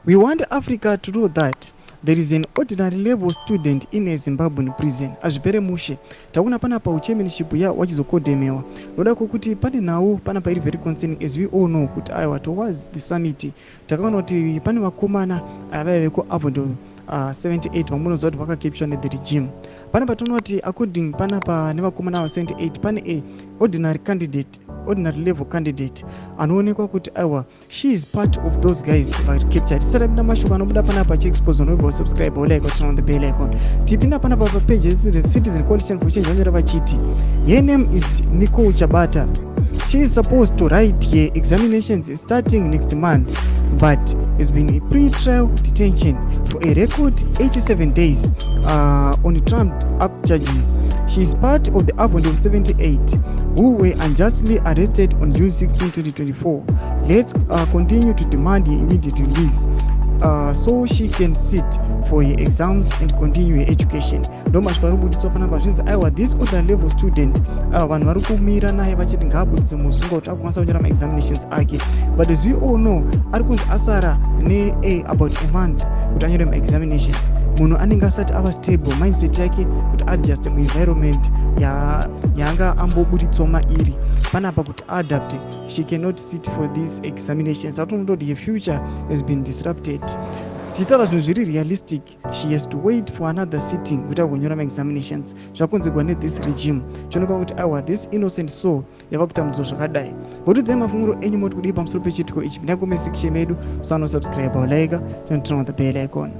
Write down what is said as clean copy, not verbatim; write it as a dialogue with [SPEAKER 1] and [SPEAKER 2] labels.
[SPEAKER 1] We want Africa to know that there is an ordinary level student in a Zimbabwean prison. Azvipere mushe tauna panapa uchairmanship ya wachizokodhemewa noda kuti pane nawo panapa iri very concerning, as we all know kuti aiwa towards the summit takaona kuti pane vakomana vaive kuavondo 78 vamwe unoziva kuti vakacapture nethe regime. Pane patinoona kuti according panapa nevakomana ava 78 pane a ordinary level candidate anoonekwa kuti aiwa she is part of those guys captured. Tisarapinda mashoko anobuda panapa chiexpose unobva usubscribe like turn on the bell icon. Tipinda panapa papage Citizen Coalition for Change vanera vachiti her name is Nicole Chabata. She is supposed to write her examinations starting next month, but has been in pre-trial detention for a record 87 days on trumped up charges. She is part of the Avondo of 78 who were unjustly arrested on June 16, 2024. Let's continue to demand her immediate release so she can sit for her exams and continue her education. Ndomashi varikubudiswa panapa zvinzi aiwa this ordinary level student vanhu vari kumira naye vachiti ngaabudise musunga kuti akwanisa kunyora maexaminations ake, but as we all know ari kunzi asara about a month kuti anyore maexaminations. Munhu anenge asati ava stable mindset yake kuti adjust muenvironment yaanga amboburitswa mairi panapa kuti adapt. She cannot sit for these examinations. Atonoti her future has been disrupted. Titaura zvinhu zviri realistic, she has to wait for another sitting kuti agonyora maexaminations zvakonzerwa nethis regime. Chionekwa kuti aiwa this innocent soul yava kutambudzwa zvakadai. Votudzai mafunguro enyu moti kudii pamusoro pechitiko ichi. Pinda comment section medu, musanosubscribe or like, turn on the bell icon.